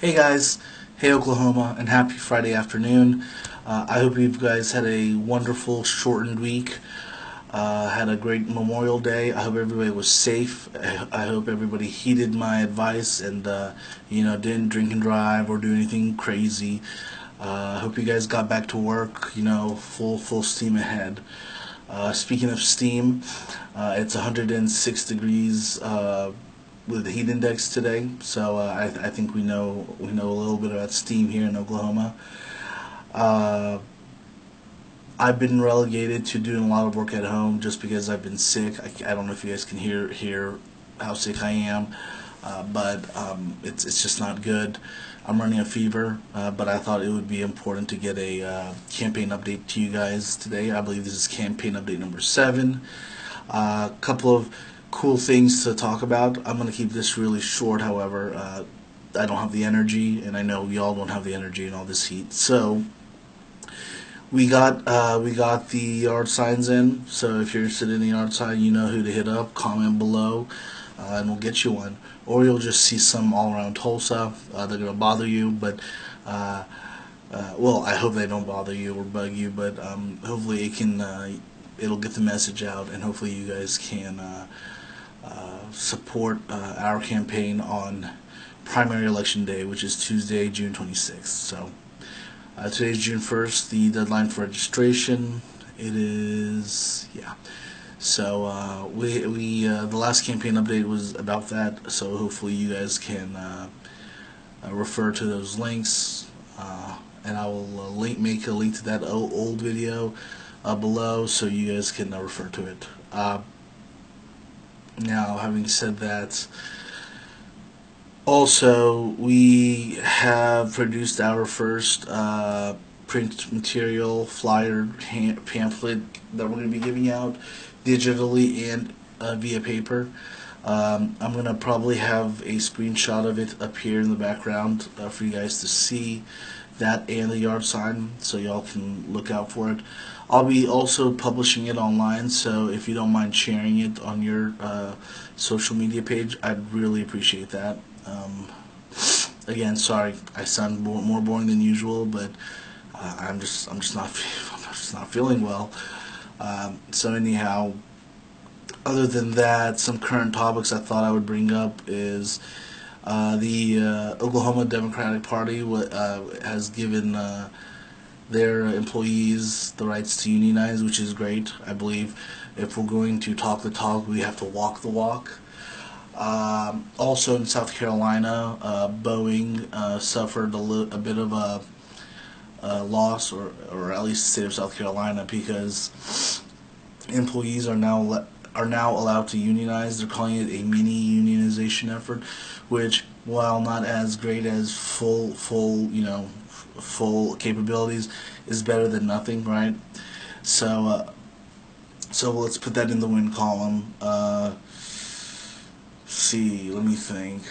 Hey guys, hey Oklahoma, and happy Friday afternoon. I hope you guys had a wonderful shortened week. Had a great Memorial Day. I hope everybody was safe. I hope everybody heeded my advice and didn't drink and drive or do anything crazy. I hope you guys got back to work. Full steam ahead. Speaking of steam, it's 106 degrees with the heat index today, so I think we know a little bit about steam here in Oklahoma. Uh, I've been relegated to doing a lot of work at home just because I've been sick. I don't know if you guys can hear how sick I am, but it's just not good. I'm running a fever, but I thought it would be important to get a campaign update to you guys today. I believe this is campaign update number 7. A couple of cool things to talk about. I'm going to keep this really short, however. I don't have the energy, and I know y'all don't have the energy in all this heat. So we got the yard signs in. So if you're interested in the yard sign, you know who to hit up. Comment below, and we'll get you one. Or you'll just see some all around Tulsa. They're gonna bother you, but well, I hope they don't bother you or bug you. But hopefully it'll get the message out, and hopefully you guys can support our campaign on primary election day, which is Tuesday, June 26th. So today's June 1st, the deadline for registration. It is, yeah. So the last campaign update was about that. So hopefully you guys can refer to those links, and I will make a link to that old video below, so you guys can refer to it. Now, having said that, also, we have produced our first print material flyer pamphlet that we're going to be giving out digitally and via paper. I'm going to probably have a screenshot of it up here in the background for you guys to see that and the yard sign, so y'all can look out for it. I'll be also publishing it online, so if you don't mind sharing it on your social media page, I'd really appreciate that. Again, sorry, I sound more boring than usual, but I'm just not I'm just not feeling well. So anyhow, other than that, some current topics I thought I would bring up is the Oklahoma Democratic Party has given their employees the rights to unionize, which is great. I believe if we're going to talk the talk, we have to walk the walk. Also in South Carolina, Boeing suffered a bit of a loss, or at least the state of South Carolina, because employees are now allowed to unionize. They're calling it a mini unionization effort, which, while not as great as full capabilities, is better than nothing, right? So let's put that in the win column. See, let me think.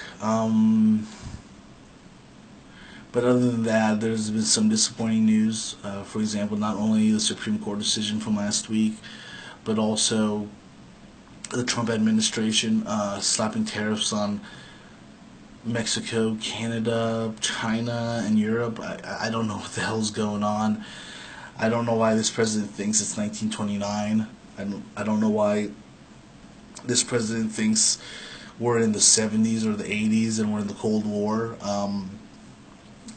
But other than that, there's been some disappointing news. For example, not only the Supreme Court decision from last week, but also the Trump administration slapping tariffs on Mexico, Canada, China, and Europe. I don't know what the hell's going on. I don't know why this president thinks it's 1929. I don't know why this president thinks we're in the 70s or the 80s and we're in the Cold War.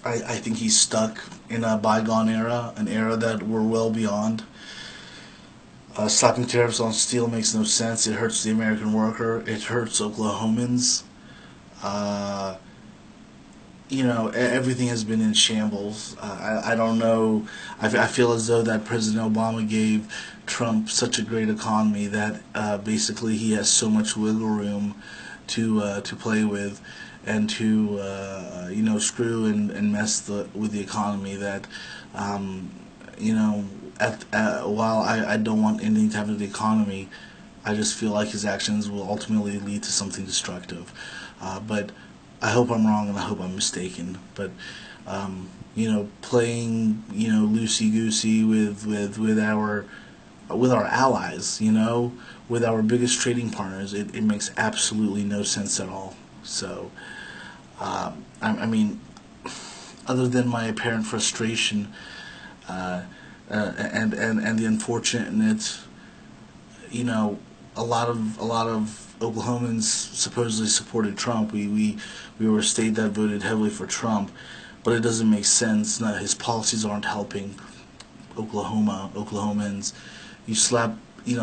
I think he's stuck in a bygone era, an era that we're well beyond. Slapping tariffs on steel makes no sense. It hurts the American worker. It hurts Oklahomans. Everything has been in shambles. I don't know. I feel as though that President Obama gave Trump such a great economy that basically he has so much wiggle room to play with, and to screw and mess with the economy that while I don't want anything to happen to the economy, I just feel like his actions will ultimately lead to something destructive. But I hope I'm wrong, and I hope I'm mistaken. But playing loosey goosey with our allies, with our biggest trading partners, it makes absolutely no sense at all. So I mean, other than my apparent frustration and the unfortunate, you know, a lot of Oklahomans supposedly supported Trump. We were a state that voted heavily for Trump, but it doesn't make sense. Not, his policies aren't helping Oklahomans. You slap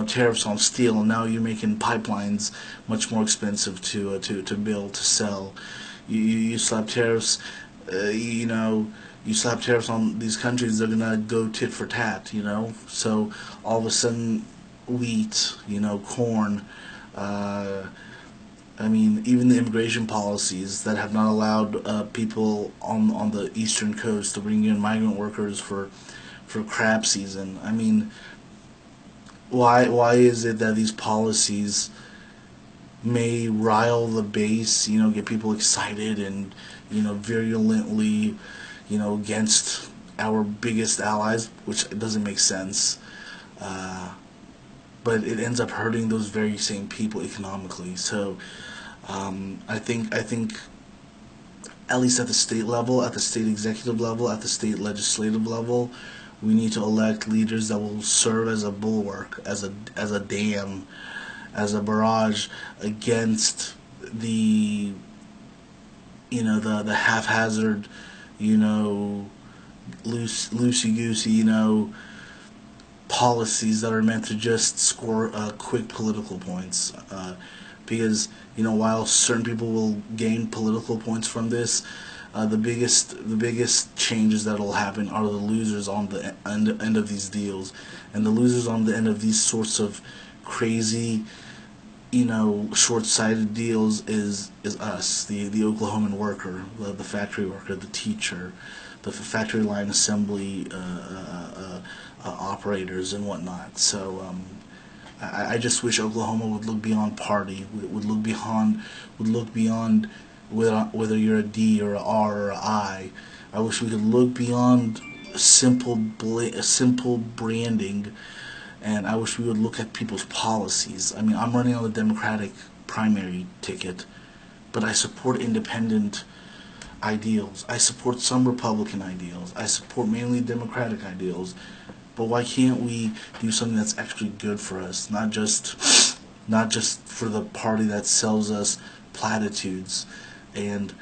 tariffs on steel, and now you're making pipelines much more expensive to build, to sell. You slap tariffs, you slap tariffs on these countries, they're gonna go tit for tat. So all of a sudden, wheat, corn. Uh, I mean, even the immigration policies that have not allowed people on the eastern coast to bring in migrant workers for crab season. I mean, why is it that these policies may rile the base, get people excited and virulently, against our biggest allies, which doesn't make sense. Uh, but it ends up hurting those very same people economically. So I think at least at the state level, at the state executive level, at the state legislative level, we need to elect leaders that will serve as a bulwark, as a dam, as a barrage against the the haphazard, loosey goosey, policies that are meant to just score quick political points. Because while certain people will gain political points from this, the biggest changes that will happen are the losers on the end of these deals, and the losers on the end of these sorts of crazy, short-sighted deals is us, the Oklahoman worker, the factory worker, the teacher, the factory line assembly operators and whatnot. So I just wish Oklahoma would look beyond party, would look beyond whether you're a D or a R or a I. I wish we could look beyond simple branding, and I wish we would look at people's policies. I mean, I'm running on the Democratic primary ticket, but I support independent ideals. I support some Republican ideals. I support mainly Democratic ideals. But why can't we do something that's actually good for us, not just for the party that sells us platitudes and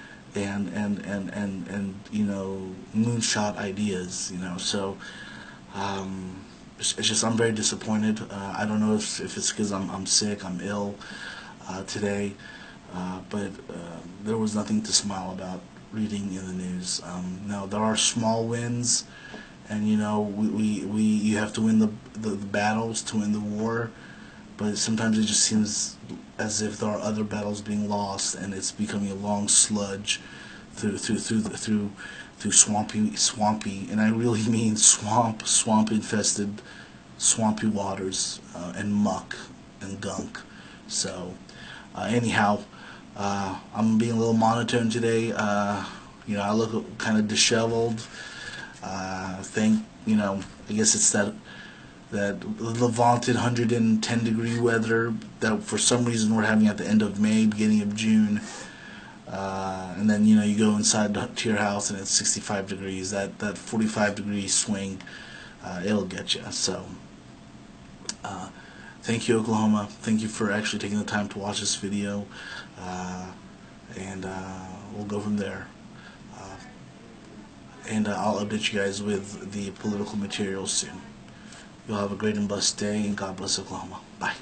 moonshot ideas. So it's just I'm very disappointed. I don't know if it's because I'm sick, I'm ill today, but there was nothing to smile about reading in the news. Now there are small wins, and we you have to win the battles to win the war, but sometimes it just seems as if there are other battles being lost, and it's becoming a long sludge through swampy, and I really mean swamp infested, swampy waters and muck and gunk. So anyhow, I'm being a little monotone today. I look kind of disheveled. I guess it's that the vaunted 110-degree weather that for some reason we're having at the end of May, beginning of June, and then you go inside to your house and it's 65 degrees. That 45-degree swing, it'll get you. So thank you, Oklahoma. Thank you for actually taking the time to watch this video, and we'll go from there. And I'll update you guys with the political materials soon. You'll have a great and blessed day, and God bless Oklahoma. Bye.